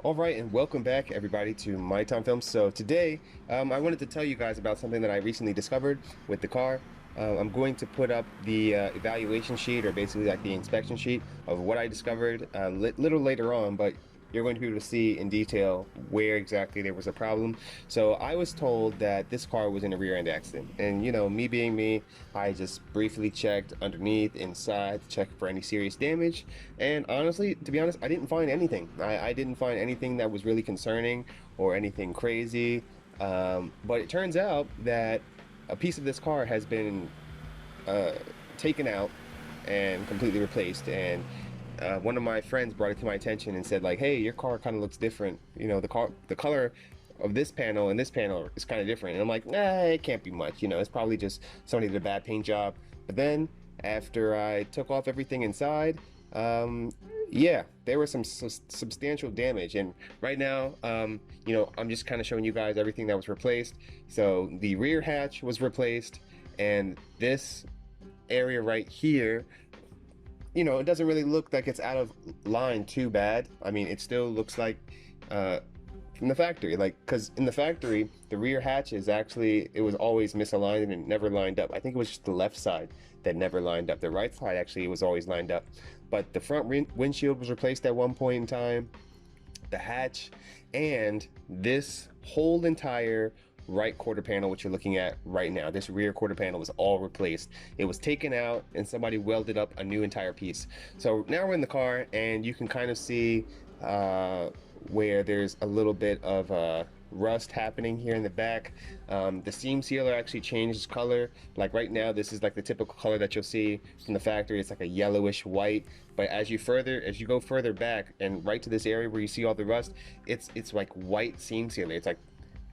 All right, and welcome back, everybody, to My Time Films. So today, I wanted to tell you guys about something that I recently discovered with the car. I'm going to put up the evaluation sheet, or basically like the inspection sheet of what I discovered little later on, but you're going to be able to see in detail where exactly there was a problem. So I was told that this car was in a rear end accident, and me being me, I just briefly checked underneath, inside, to check for any serious damage. And honestly, to be honest, I didn't find anything. I didn't find anything that was really concerning or anything crazy. But it turns out that a piece of this car has been uh, taken out and completely replaced. And one of my friends brought it to my attention and said, like, hey, your car kind of looks different. The color of this panel and this panel is kind of different. And I'm like, nah, it can't be much. It's probably just somebody did a bad paint job. But then after I took off everything inside, yeah, there was some substantial damage. And right now, I'm just kind of showing you guys everything that was replaced. So the rear hatch was replaced, and this area right here, it doesn't really look like it's out of line too bad. I mean, it still looks like from the factory, like, because in the factory the rear hatch is actually, it was always misaligned and it never lined up. I think it was just the left side that never lined up. The right side actually was always lined up, but the front windshield was replaced at one point in time, the hatch, and this whole entire right quarter panel, which you're looking at right now, this rear quarter panel, was all replaced. It was taken out and somebody welded up a new entire piece. So now we're in the car and you can kind of see where there's a little bit of rust happening here in the back. The seam sealer actually changed color. Like right now, this is like the typical color that you'll see from the factory. It's like a yellowish white, but as you go further back and right to this area where you see all the rust, it's like white seam sealer. It's like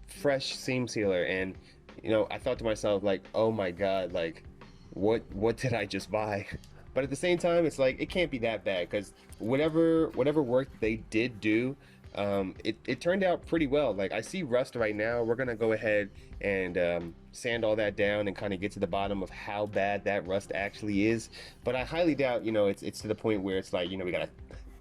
fresh seam sealer. And I thought to myself, like, oh my god, like what did I just buy? But at the same time, it's like, it can't be that bad, because whatever work they did do, it turned out pretty well. Like, I see rust right now. We're gonna go ahead and sand all that down and kind of get to the bottom of how bad that rust actually is. But I highly doubt, it's to the point where it's like, we gotta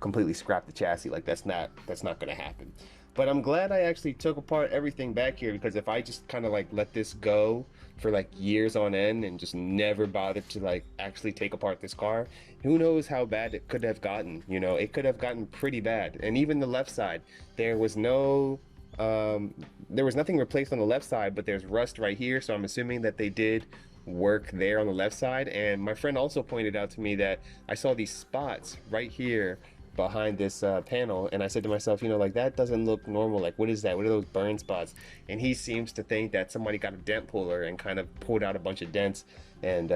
completely scrap the chassis. Like, that's not gonna happen. But I'm glad I actually took apart everything back here, because if I just kind of like let this go for like years on end and just never bothered to like actually take apart this car, who knows how bad it could have gotten. It could have gotten pretty bad. And even the left side, there was nothing replaced on the left side, but there's rust right here, so I'm assuming that they did work there on the left side. And my friend also pointed out to me that I saw these spots right here behind this panel, and I said to myself, like, that doesn't look normal. Like, what is that? What are those burn spots? And he seems to think that somebody got a dent puller and kind of pulled out a bunch of dents and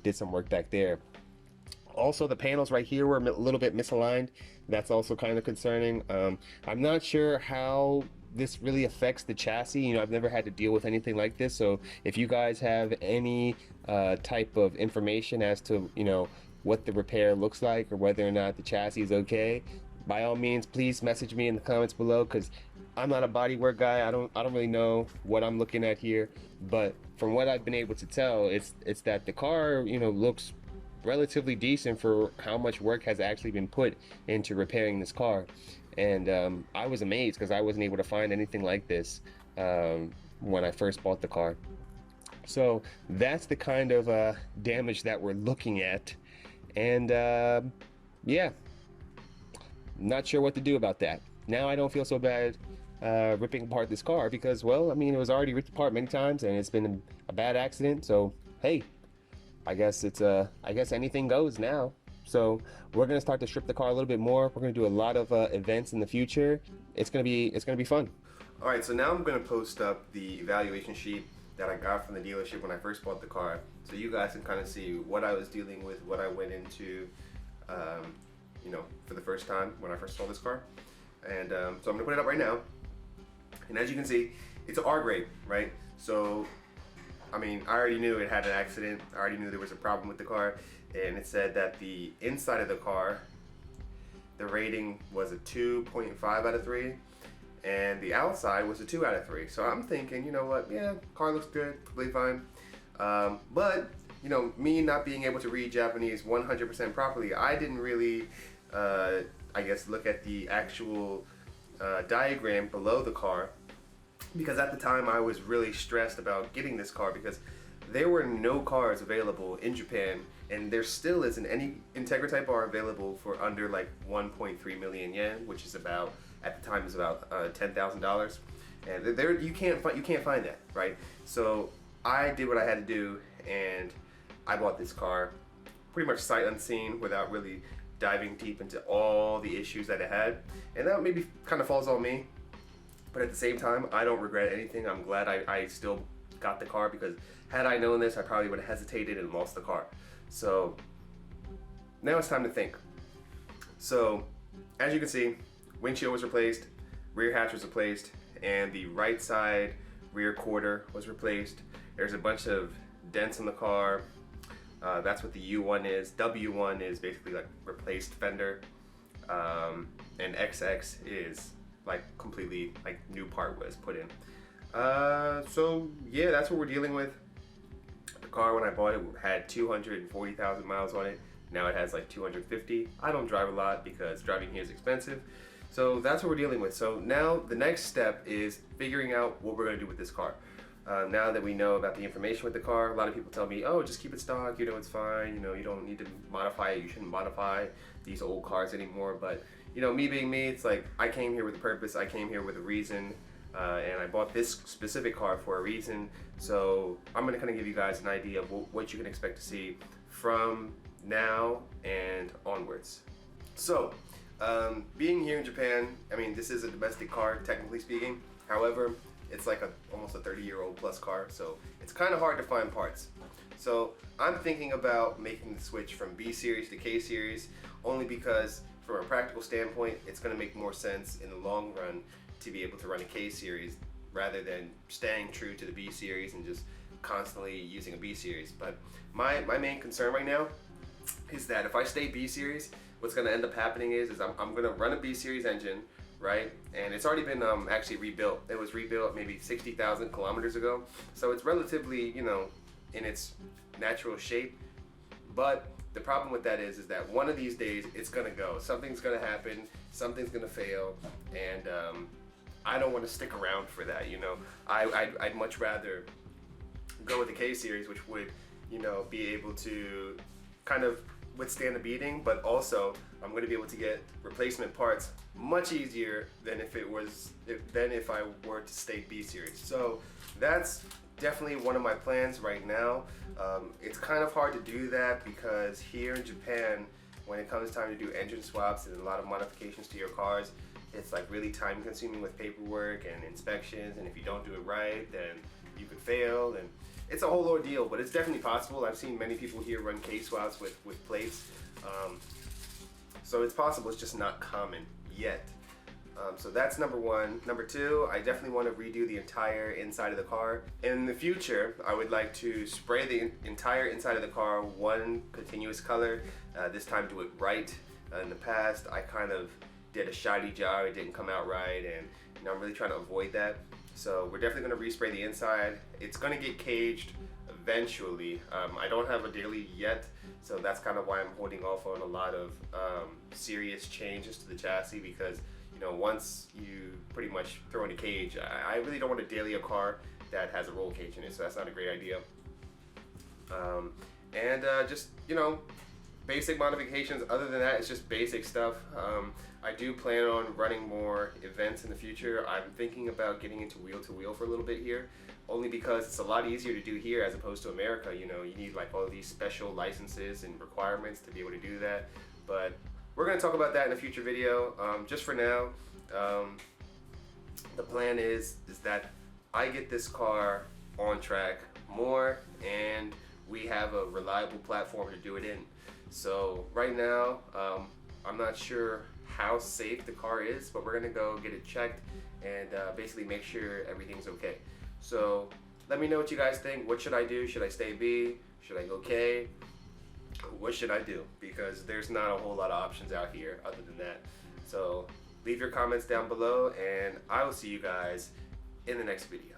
did some work back there. Also, the panels right here were a little bit misaligned. That's also kind of concerning. I'm not sure how this really affects the chassis. I've never had to deal with anything like this, so if you guys have any type of information as to what the repair looks like, or whether or not the chassis is okay, by all means, please message me in the comments below, because I'm not a bodywork guy. I don't really know what I'm looking at here, but from what I've been able to tell, it's that the car looks relatively decent for how much work has actually been put into repairing this car. And I was amazed, because I wasn't able to find anything like this when I first bought the car. So that's the kind of damage that we're looking at. And yeah, not sure what to do about that. Now I don't feel so bad ripping apart this car, because, well, I mean, it was already ripped apart many times and it's been a bad accident. So hey, I guess anything goes now. So we're gonna start to strip the car a little bit more. We're gonna do a lot of events in the future. It's gonna be fun. All right, so now I'm gonna post up the evaluation sheet that I got from the dealership when I first bought the car, so you guys can kind of see what I was dealing with, what I went into, for the first time when I first saw this car. And so I'm gonna put it up right now. And as you can see, it's an R grade, right? So, I mean, I already knew it had an accident. I already knew there was a problem with the car, and it said that the inside of the car, the rating was a 2.5 out of 3. And the outside was a 2 out of 3. So I'm thinking, you know what, yeah, car looks good, completely fine. But, me not being able to read Japanese 100% properly, I didn't really, I guess, look at the actual diagram below the car, because at the time I was really stressed about getting this car because there were no cars available in Japan, and there still isn't any Integra Type R available for under like 1.3 million yen, which is about, at the time, is about $10,000. And there you can't find that, right? So I did what I had to do, and I bought this car pretty much sight unseen, without really diving deep into all the issues that it had. And that maybe kind of falls on me, but at the same time, I don't regret anything. I'm glad I still got the car, because had I known this, I probably would have hesitated and lost the car. So now it's time to think. So as you can see, windshield was replaced, rear hatch was replaced, and the right side rear quarter was replaced. There's a bunch of dents in the car. That's what the U1 is. W1 is basically like replaced fender, and XX is like completely like new part was put in. So yeah, that's what we're dealing with. The car, when I bought it, had 240,000 miles on it. Now it has like 250. I don't drive a lot because driving here is expensive. So that's what we're dealing with. So now the next step is figuring out what we're going to do with this car. Now that we know about the information with the car, a lot of people tell me, oh, just keep it stock, you know, it's fine, you know, you don't need to modify it, you shouldn't modify these old cars anymore. But, you know, me being me, it's like, I came here with a purpose, I came here with a reason, and I bought this specific car for a reason. So I'm going to kind of give you guys an idea of what you can expect to see from now and onwards. So, being here in Japan, I mean, this is a domestic car, technically speaking. However, it's like almost a 30-year-old plus car, so it's kind of hard to find parts. So I'm thinking about making the switch from B series to K series, only because from a practical standpoint, it's going to make more sense in the long run to be able to run a K series rather than staying true to the B series and just constantly using a B series. But my main concern right now is that if I stay B series, what's going to end up happening is I'm going to run a B series engine, right? And it's already been actually rebuilt. It was rebuilt maybe 60,000 kilometers ago. So it's relatively, you know, in its natural shape. But the problem with that is that one of these days it's gonna go. Something's gonna happen, something's gonna fail, and I don't want to stick around for that, you know. I'd much rather go with the K series, which would, you know, be able to kind of withstand the beating, but also I'm going to be able to get replacement parts much easier than if I were to stay B series. So that's definitely one of my plans right now. It's kind of hard to do that because here in Japan, when it comes time to do engine swaps and a lot of modifications to your cars, it's like really time consuming with paperwork and inspections, and if you don't do it right, then you could fail, and it's a whole ordeal. But it's definitely possible. I've seen many people here run K swaps with plates, so it's possible. It's just not common yet. So that's number one. Number two, I definitely want to redo the entire inside of the car. In the future, I would like to spray the entire inside of the car one continuous color, this time do it right. In the past, I kind of did a shoddy job, it didn't come out right, and you know, I'm really trying to avoid that. So we're definitely going to respray the inside. It's going to get caged eventually. I don't have a daily yet, so that's kind of why I'm holding off on a lot of serious changes to the chassis, because you know, once you pretty much throw in a cage, I really don't want to daily a car that has a roll cage in it, so that's not a great idea. Just, you know, basic modifications. Other than that, it's just basic stuff. I do plan on running more events in the future. I'm thinking about getting into wheel-to-wheel for a little bit here, only because it's a lot easier to do here as opposed to America. You know, you need like all these special licenses and requirements to be able to do that. But we're going to talk about that in a future video. Just for now, the plan is that I get this car on track more and we have a reliable platform to do it in. So right now, I'm not sure how safe the car is, but we're gonna go get it checked and basically make sure everything's okay. So let me know what you guys think. What should I do? Should I stay B? Should I go K? What should I do? Because there's not a whole lot of options out here other than that. So leave your comments down below and I will see you guys in the next video.